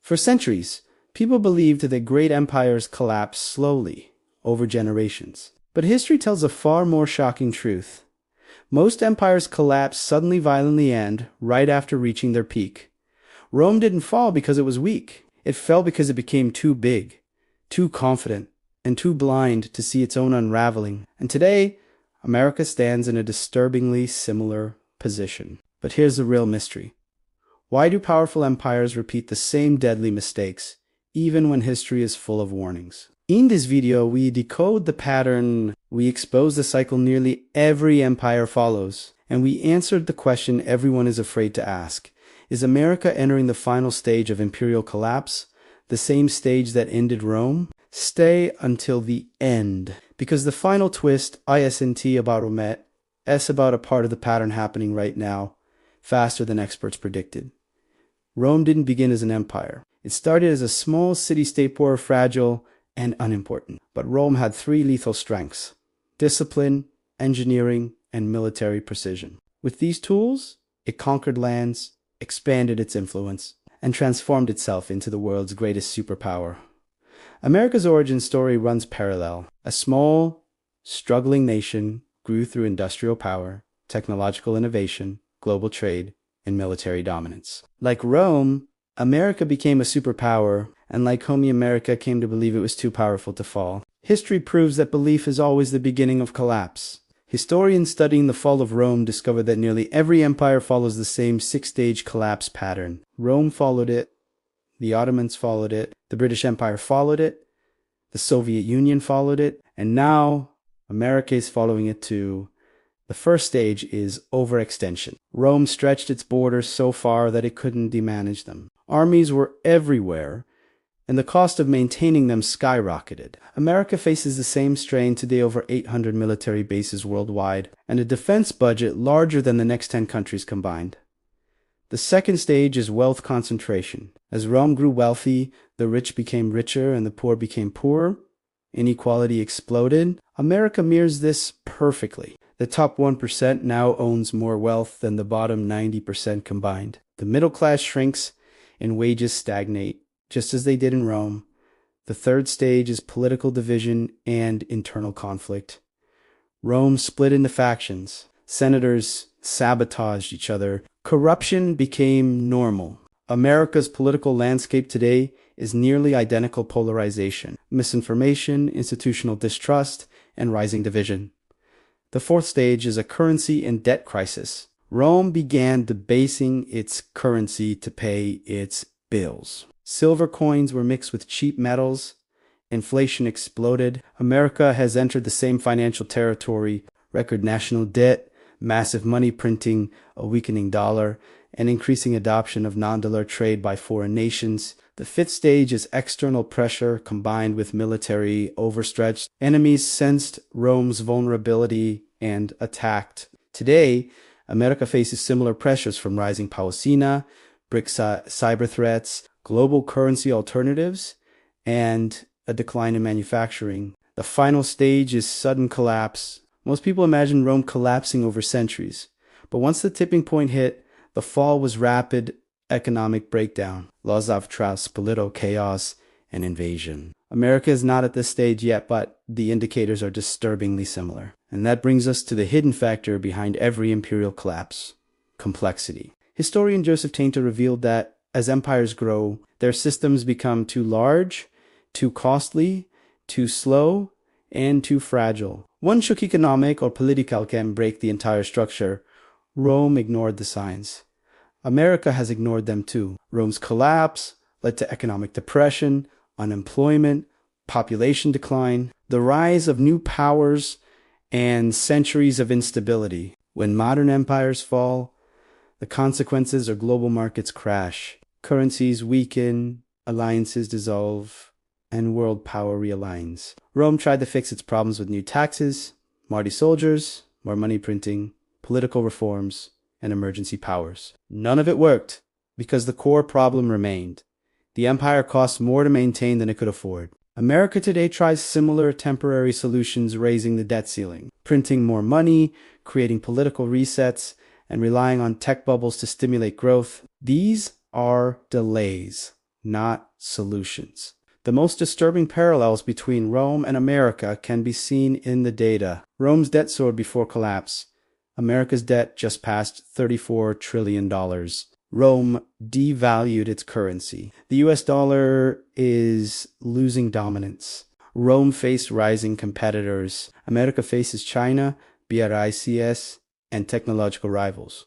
For centuries, people believed that great empires collapsed slowly, over generations. But history tells a far more shocking truth. Most empires collapse suddenly, violently, and right after reaching their peak. Rome didn't fall because it was weak. It fell because it became too big, too confident, and too blind to see its own unraveling. And today, America stands in a disturbingly similar position. But here's the real mystery. Why do powerful empires repeat the same deadly mistakes, even when history is full of warnings? In this video, we decode the pattern, we expose the cycle nearly every empire follows, and we answered the question everyone is afraid to ask. Is America entering the final stage of imperial collapse, the same stage that ended Rome? Stay until the end, because the final twist, ISNT about Rome, S about a part of the pattern happening right now, faster than experts predicted. Rome didn't begin as an empire. It started as a small city-state poor, fragile, and unimportant. But Rome had three lethal strengths: discipline, engineering, and military precision. With these tools, it conquered lands, expanded its influence, and transformed itself into the world's greatest superpower. America's origin story runs parallel. A small, struggling nation grew through industrial power, technological innovation, global trade, and military dominance. Like Rome, America became a superpower, and like Homie, America came to believe it was too powerful to fall. History proves that belief is always the beginning of collapse. Historians studying the fall of Rome discovered that nearly every empire follows the same six-stage collapse pattern. Rome followed it, the Ottomans followed it, the British Empire followed it, the Soviet Union followed it, and now America is following it too. The first stage is overextension. Rome stretched its borders so far that it couldn't manage them. Armies were everywhere, and the cost of maintaining them skyrocketed. America faces the same strain today, over 800 military bases worldwide, and a defense budget larger than the next 10 countries combined. The second stage is wealth concentration. As Rome grew wealthy, the rich became richer and the poor became poorer. Inequality exploded. America mirrors this perfectly. The top 1% now owns more wealth than the bottom 90% combined. The middle class shrinks and wages stagnate, just as they did in Rome. The third stage is political division and internal conflict. Rome split into factions. Senators sabotaged each other. Corruption became normal. America's political landscape today is nearly identical polarization, misinformation, institutional distrust, and rising division. The fourth stage is a currency and debt crisis. Rome began debasing its currency to pay its bills. Silver coins were mixed with cheap metals. Inflation exploded. America has entered the same financial territory: record national debt, massive money printing, a weakening dollar, and increasing adoption of non-dollar trade by foreign nations. The fifth stage is external pressure combined with military overstretch. Enemies sensed Rome's vulnerability and attacked. Today, America faces similar pressures from rising Palestina, BRICS cyber threats, global currency alternatives, and a decline in manufacturing. The final stage is sudden collapse. Most people imagine Rome collapsing over centuries, but once the tipping point hit, the fall was rapid economic breakdown, laws of trust, political chaos, and invasion. America is not at this stage yet, but the indicators are disturbingly similar. And that brings us to the hidden factor behind every imperial collapse: complexity. Historian Joseph Tainter revealed that as empires grow, their systems become too large, too costly, too slow, and too fragile. One shook economic or political can break the entire structure. Rome ignored the signs. America has ignored them too. Rome's collapse led to economic depression, unemployment, population decline, the rise of new powers, and centuries of instability. When modern empires fall, the consequences are global markets crash, currencies weaken, alliances dissolve, and world power realigns. Rome tried to fix its problems with new taxes, Marty soldiers, more money printing, political reforms, and emergency powers. None of it worked because the core problem remained. The empire cost more to maintain than it could afford. America today tries similar temporary solutions, raising the debt ceiling, printing more money, creating political resets, and relying on tech bubbles to stimulate growth. These are delays, not solutions. The most disturbing parallels between Rome and America can be seen in the data. Rome's debt soared before collapse. America's debt just passed $34 trillion. Rome devalued its currency. The US dollar is losing dominance. Rome faced rising competitors. America faces China, BRICS, and technological rivals.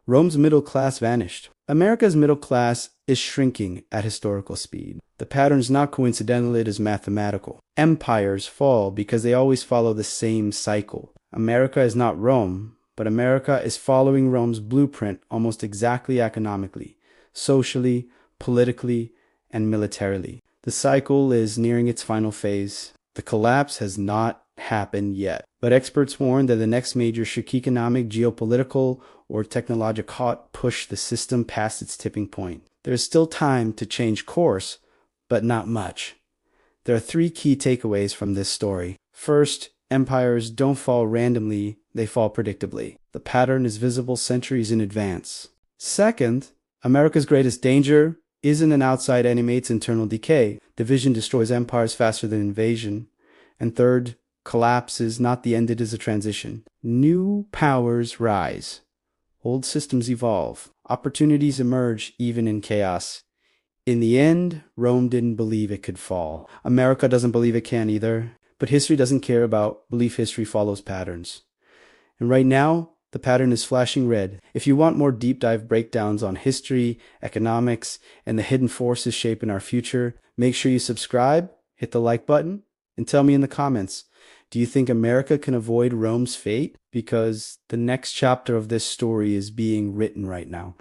Rome's middle class vanished. America's middle class is shrinking at historical speed. The pattern is not coincidental, it is mathematical. Empires fall because they always follow the same cycle. America is not Rome, but America is following Rome's blueprint almost exactly economically, socially, politically, and militarily. The cycle is nearing its final phase. The collapse has not happened yet, but experts warn that the next major economic, geopolitical, or technological hot push the system past its tipping point. There is still time to change course, but not much. There are three key takeaways from this story. First, empires don't fall randomly, they fall predictably. The pattern is visible centuries in advance. Second, America's greatest danger isn't an outside enemy, it's internal decay. Division destroys empires faster than invasion. And third, collapse is not the end, it is a transition. New powers rise. Old systems evolve. Opportunities emerge even in chaos. In the end, Rome didn't believe it could fall. America doesn't believe it can either. But history doesn't care about belief, history follows patterns. And right now, the pattern is flashing red. If you want more deep dive breakdowns on history, economics, and the hidden forces shaping our future, make sure you subscribe, hit the like button, and tell me in the comments, do you think America can avoid Rome's fate? Because the next chapter of this story is being written right now.